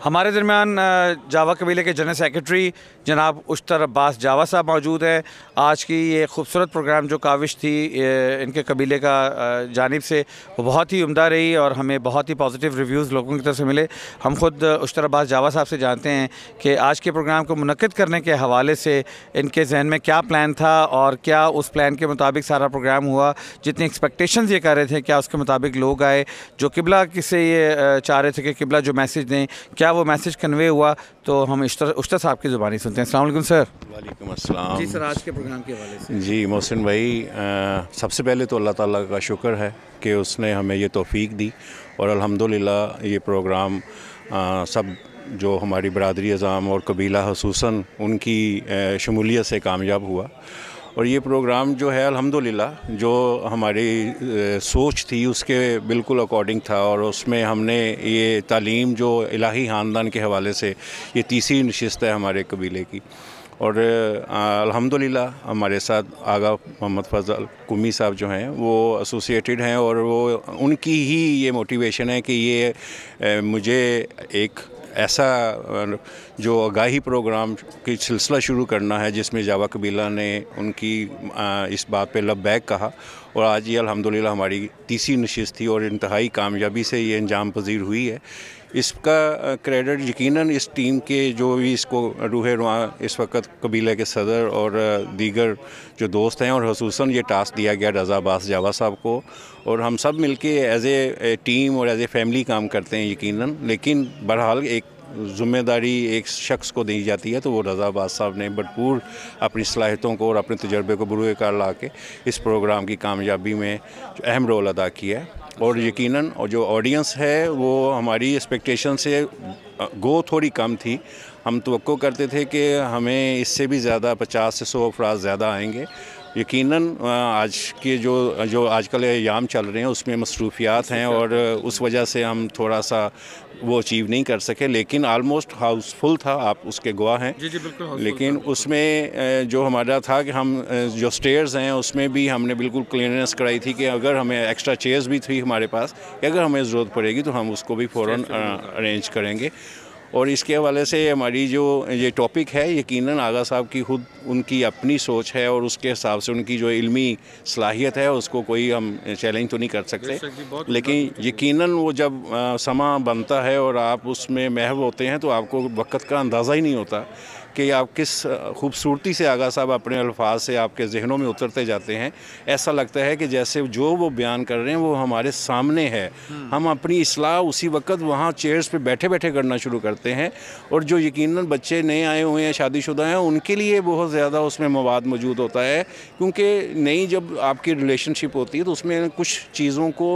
हमारे दरमियान जावा कबीले के जनरल सेक्रेटरी जनाब उश्तर अब्बास जावा साहब मौजूद हैं। आज की ये खूबसूरत प्रोग्राम जो काविश थी इनके कबीले का जानिब से, वो बहुत ही उम्दा रही और हमें बहुत ही पॉजिटिव रिव्यूज़ लोगों की तरफ से मिले। हम ख़ुद उश्तर अब्बास जावा साहब से जानते हैं कि आज के प्रोग्राम को मुनक्किद करने के हवाले से इनके जहन में क्या प्लान था और क्या उस प्लान के मुताबिक सारा प्रोग्राम हुआ, जितनी एक्सपेक्टेशंस ये कर रहे थे क्या उसके मुताबिक लोग आए, जो किबला किसे ये चाह रहे थे कि किबला जो मैसेज दें क्या वो मैसेज कन्वे हुआ। तो हम उश्तर साहब की ज़ुबानी सुनते हैं। अस्सलाम वालेकुम सर। वालेकुम अस्सलाम। जी सर, आज के प्रोग्राम के हवाले से। जी मोहसिन भाई, सबसे पहले तो अल्लाह ताला का शुक्र है कि उसने हमें ये तौफीक दी और अल्हम्दुलिल्लाह ये प्रोग्राम सब जो हमारी बरादरी अज़ाम और कबीला हुसूसन उनकी शमूलियत से कामयाब हुआ। और ये प्रोग्राम जो है अल्हम्दुलिल्लाह जो हमारी सोच थी उसके बिल्कुल अकॉर्डिंग था और उसमें हमने ये तालीम जो इलाही ख़ानदान के हवाले से ये तीसरी नशिस्त है हमारे कबीले की। और अल्हम्दुलिल्लाह हमारे साथ आगा मोहम्मद फ़ज़ल कुमी साहब जो हैं वो एसोसिएटेड हैं और वो उनकी ही ये मोटिवेशन है कि ये मुझे एक ऐसा जो आगाही प्रोग्राम की सिलसिला शुरू करना है जिसमें जावा कबीला ने उनकी इस बात पे लब्बैक कहा और आज ये अल्हम्दुलिल्लाह हमारी तीसरी नशिस्त थी और इंतहाई कामयाबी से ये अंजाम पजीर हुई है। इसका क्रेडिट यकीनन इस टीम के जो भी इसको रूह रुआ इस वक्त कबीले के सदर और दीगर जो दोस्त हैं और हुसूसन ये टास्क दिया गया रज़ा अब्बास जावा साहब को और हम सब मिलके एज ए टीम और एज ए फैमिली काम करते हैं यकीनन। लेकिन बहरहाल एक ज़िम्मेदारी एक शख्स को दी जाती है तो वो रज़ा अब्बास साहब ने भरपूर अपनी सलाहियतों को और अपने तजर्बे को बरूए कार ला के इस प्रोग्राम की कामयाबी में जो अहम रोल अदा किया है। और यकीनन और जो ऑडियंस है वो हमारी एक्सपेक्टेशन से गो थोड़ी कम थी। हम तवक्को करते थे कि हमें इससे भी ज़्यादा 50 से 100 अफराद ज़्यादा आएंगे। यकीनन आज के जो आजकल एयाम चल रहे हैं उसमें मसरूफियात हैं और उस वजह से हम थोड़ा सा वो अचीव नहीं कर सके, लेकिन आलमोस्ट हाउसफुल था, आप उसके गवाह हैं। जी बिल्कुल। लेकिन उसमें जो हमारा था कि हम जो स्टेयर्स हैं उसमें भी हमने बिल्कुल क्लीननेस कराई थी कि अगर हमें एक्स्ट्रा चेयर्स भी थी हमारे पास कि अगर हमें ज़रूरत पड़ेगी तो हम उसको भी फ़ौरन अरेंज करेंगे। और इसके हवाले से हमारी जो ये टॉपिक है यकीनन आगा साहब की खुद उनकी अपनी सोच है और उसके हिसाब से उनकी जो इल्मी सलाहियत है उसको कोई हम चैलेंज तो नहीं कर सकते, लेकिन यकीनन वो जब समा बनता है और आप उसमें महव होते हैं तो आपको वक्त का अंदाज़ा ही नहीं होता कि आप किस खूबसूरती से आगा साहब अपने अल्फाज से आपके जहनों में उतरते जाते हैं। ऐसा लगता है कि जैसे जो वो बयान कर रहे हैं वो हमारे सामने है। हम अपनी इस्लाह उसी वक्त वहाँ चेयर्स पे बैठे बैठे करना शुरू करते हैं और जो यकीनन बच्चे नए आए हुए हैं शादीशुदा हैं उनके लिए बहुत ज़्यादा उसमें मवाद मौजूद होता है, क्योंकि नई जब आपकी रिलेशनशिप होती है तो उसमें कुछ चीज़ों को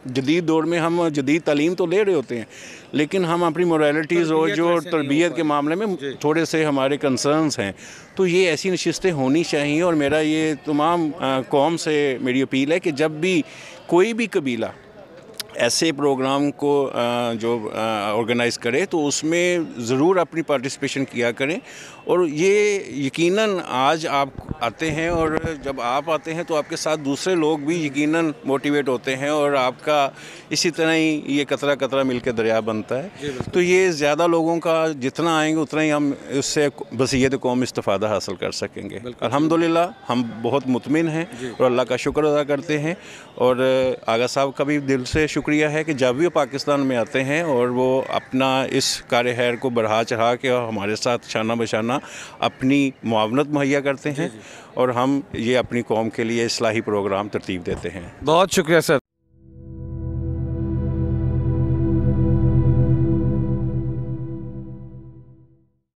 जदीद दौर में हम जदीद तालीम तो ले रहे होते हैं लेकिन हम अपनी मोरालिटीज़ और जो तरबियत के मामले में थोड़े से हमारे कंसर्न्स हैं। तो ये ऐसी नशिस्तें होनी चाहिए और मेरा ये तमाम कौम से मेरी अपील है कि जब भी कोई भी कबीला ऐसे प्रोग्राम को जो ऑर्गेनाइज़ करे तो उसमें ज़रूर अपनी पार्टिसिपेशन किया करें। और ये यकीनन आज आप आते हैं और जब आप आते हैं तो आपके साथ दूसरे लोग भी यकीनन मोटिवेट होते हैं और आपका इसी तरह ही ये कतरा कतरा मिलकर दरिया बनता है। तो ये ज़्यादा लोगों का जितना आएंगे उतना ही हम उससे बसीयत कौम इस्तिफ़ादा हासिल कर सकेंगे। अल्हम्दुलिल्लाह हम बहुत मुतमिन हैं और अल्लाह का शुक्र अदा करते हैं और आगा साहब का भी दिल से शुक्रिया है कि जब भी वो पाकिस्तान में आते हैं और वो अपना इस कार्य खैर को बढ़ा चढ़ा के हमारे साथ शाना बशाना अपनी मुआवनत मुहैया करते हैं और हम ये अपनी कौम के लिए इस्लाही प्रोग्राम तरतीब देते हैं। बहुत शुक्रिया सर।